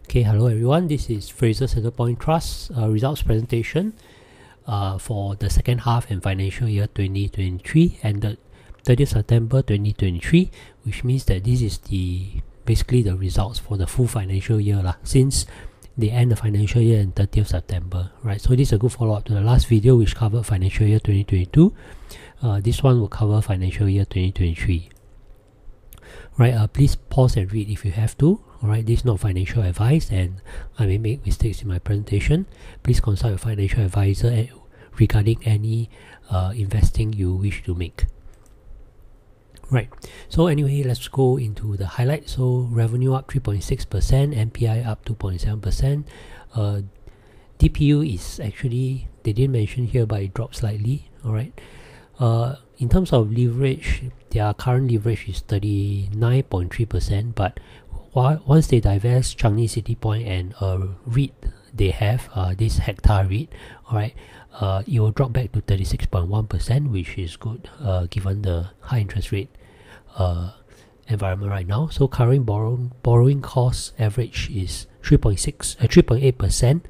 Okay, hello everyone. This is Frasers Centrepoint Trust results presentation for the second half and financial year 2023 ended 30th September 2023, which means that this is basically the results for the full financial year since the end of financial year in 30th September, right? So this is a good follow-up to the last video which covered financial year 2022. This one will cover financial year 2023. Right, please pause and read if you have to. Alright, this is not financial advice and I may make mistakes in my presentation. Please consult your financial advisor regarding any investing you wish to make. Right, so anyway, let's go into the highlights. So revenue up 3.6%, MPI up 2.7%. DPU is actually, they didn't mention here, but it dropped slightly. Alright, in terms of leverage, their current leverage is 39.3%, but once they divest Changi Centrepoint and REIT they have, this hectare REIT, alright, it will drop back to 36.1%, which is good given the high interest rate environment right now. So current borrowing cost average is 3.8%,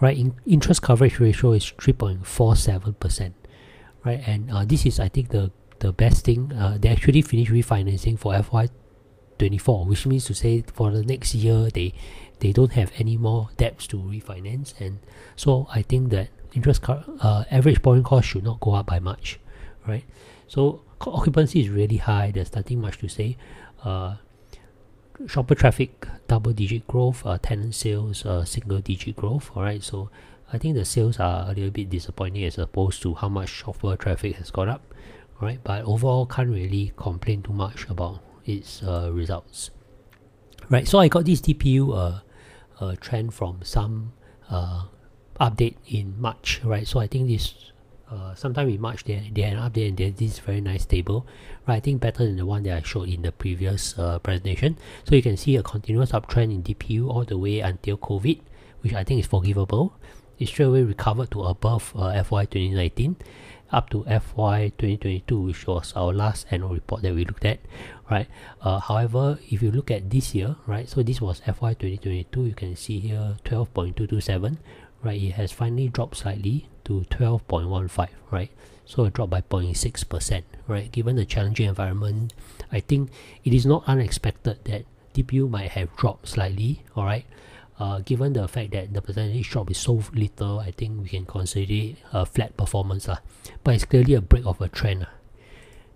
right? Interest coverage ratio is 3.47%, right? And this is, I think, the best thing. They actually finished refinancing for FY24, which means to say for the next year they don't have any more debts to refinance, and so I think that average borrowing cost should not go up by much, right? So occupancy is really high. There's nothing much to say. Shopper traffic double-digit growth, tenant sales single-digit growth. Alright, so I think the sales are a little bit disappointing as opposed to how much shopper traffic has gone up. Right, but overall can't really complain too much about its results. Right, so I got this DPU trend from some update in March. Right, so I think this sometime in March they had an update and this is very nice table. Right, I think better than the one that I showed in the previous presentation. So you can see a continuous uptrend in DPU all the way until COVID, which I think is forgivable. It straight away recovered to above FY 2019. Up to FY 2022, which was our last annual report that we looked at, right? However, if you look at this year, right, so this was FY 2022, you can see here 12.227, right? It has finally dropped slightly to 12.15, right? So it dropped by 0.6%, right? Given the challenging environment, I think it is not unexpected that DPU might have dropped slightly, alright? Given the fact that the percentage drop is so little, I think we can consider it a flat performance. But it's clearly a break of a trend.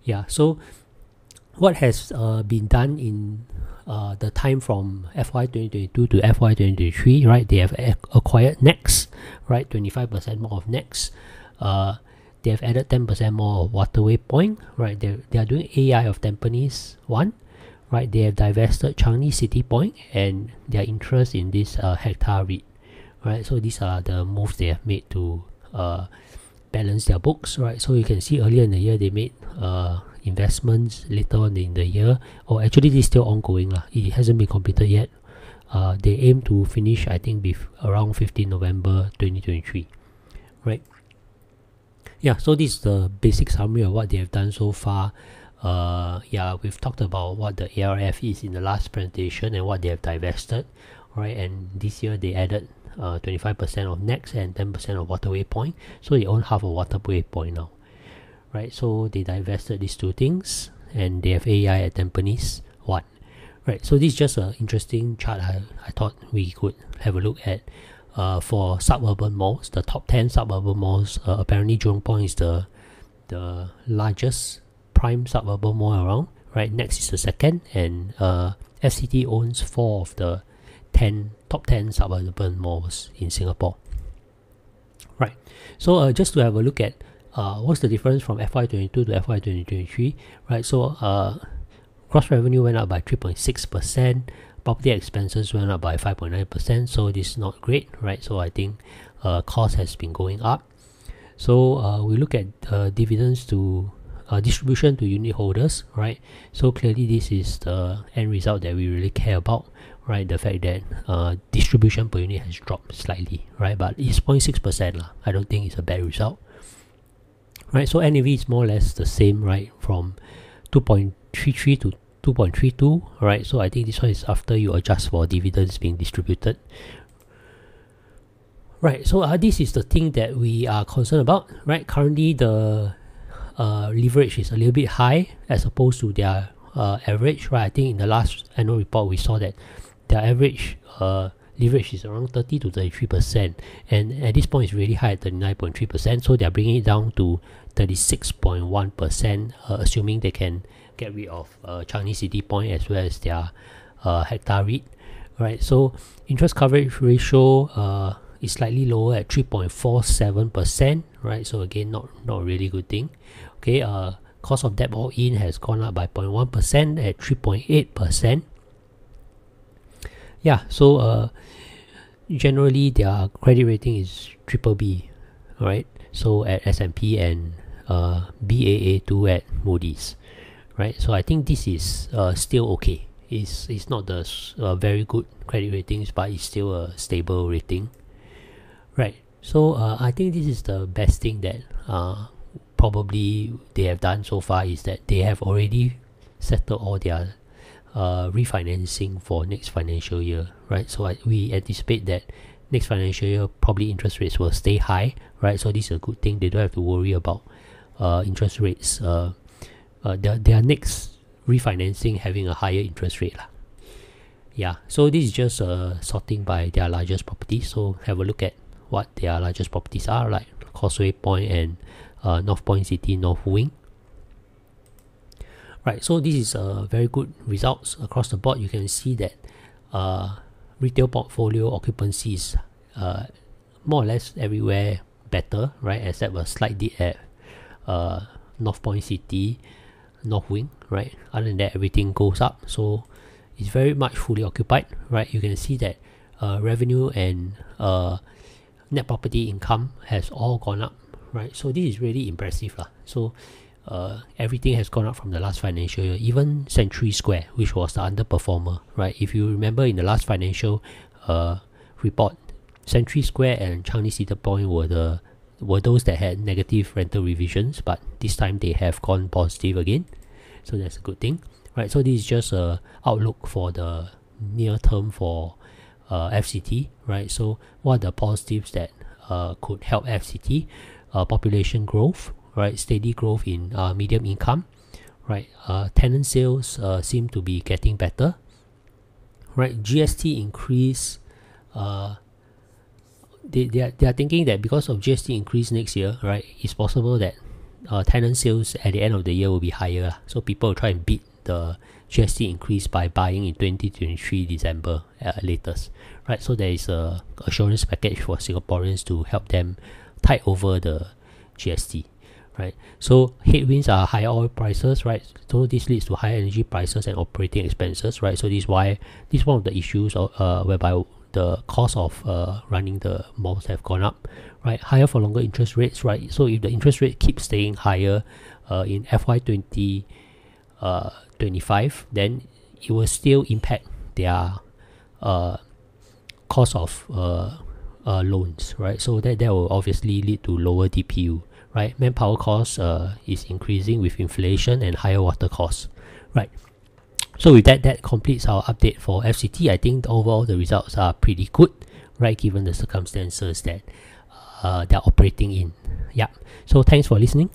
Yeah, so what has been done in the time from FY 2022 to FY 2023, right? They have acquired Next, right? 25% more of Next. They have added 10% more of Waterway Point, right? They are doing AI of Tampines 1. Right, they have divested Changi Centrepoint and their interest in this hectare REIT. Right, so these are the moves they have made to balance their books. Right, so you can see earlier in the year they made investments. Later on in the year, or actually this is still ongoing. It hasn't been completed yet. They aim to finish, I think, around 15 November 2023. Right. Yeah, so this is the basic summary of what they have done so far. Yeah, we've talked about what the ARF is in the last presentation and what they have divested, right? And this year they added 25% of Next and 10% of Waterway Point, so they own half of Waterway Point now, right? So they divested these two things and they have AI at Tampines 1, right? So this is just an interesting chart I thought we could have a look at for suburban malls, the top 10 suburban malls. Apparently Jurong Point is the largest prime suburban mall around, right? Next is the second, and FCT owns 4 of the top 10 suburban malls in Singapore. Right, so just to have a look at what's the difference from FY22 to FY 2023, right? So gross revenue went up by 3.6%, property expenses went up by 5.9%, so this is not great, right? So I think cost has been going up. So we look at dividends to distribution to unit holders, right? So clearly this is the end result that we really care about, right? The fact that distribution per unit has dropped slightly, right? But it's 0.6%. I don't think it's a bad result, right? So NAV is more or less the same, right? From 2.33 to 2.32. Alright, so I think this one is after you adjust for dividends being distributed. Right, so this is the thing that we are concerned about. Right, currently the leverage is a little bit high as opposed to their average. Right, I think in the last annual report we saw that their average leverage is around 30 to 33%, and at this point it's really high at 39.3%. So they are bringing it down to 36.1%, assuming they can get rid of Changi City Point as well as their hectare REIT. Right, so interest coverage ratio is slightly lower at 3.47%. Right, so again, not really good thing. Okay, cost of debt all in has gone up by 0.1% at 3.8%. Yeah, so generally their credit rating is BBB. Alright, so at S&P and Baa2 at Moody's. Right, so I think this is still okay. It's not the very good credit ratings, but it's still a stable rating. Right, so I think this is the best thing that probably they have done so far, is that they have already settled all their refinancing for next financial year. Right, so we anticipate that next financial year probably interest rates will stay high. Right, so this is a good thing. They don't have to worry about interest rates. Their next refinancing having a higher interest rate lah. Yeah, so this is just sorting by their largest properties. So have a look at what their largest properties are, like Causeway Point and North Point City North Wing. Right, so this is very good results across the board. You can see that retail portfolio occupancy is more or less everywhere better, right, except a slight dip at North Point City North Wing. Right, other than that everything goes up, so it's very much fully occupied. Right, you can see that revenue and net property income has all gone up. Right, so this is really impressive lah. So everything has gone up from the last financial year. Even Century Square, which was the underperformer, right, if you remember in the last financial report, Century Square and Changi City Point were those that had negative rental revisions, but this time they have gone positive again, so that's a good thing. Right, so this is just a outlook for the near term for FCT. Right, so what are the positives that could help FCT? Population growth, right, steady growth in medium income. Right, tenant sales seem to be getting better. Right, GST increase. They are thinking that because of GST increase next year, right, it's possible that tenant sales at the end of the year will be higher. So people will try and beat the GST increase by buying in 2023 December latest. Right, so there is a assurance package for Singaporeans to help them tide over the GST. Right, so headwinds are higher oil prices. Right, so this leads to higher energy prices and operating expenses. Right, so this is one of the issues whereby the cost of running the malls have gone up. Right, higher for longer interest rates. Right, so if the interest rate keeps staying higher in FY 2025, then it will still impact their cost of loans. Right, so that will obviously lead to lower DPU. Right, manpower costs is increasing with inflation and higher water costs. Right, so with that completes our update for FCT. I think overall the results are pretty good, right, given the circumstances that they're operating in. Yeah, so thanks for listening.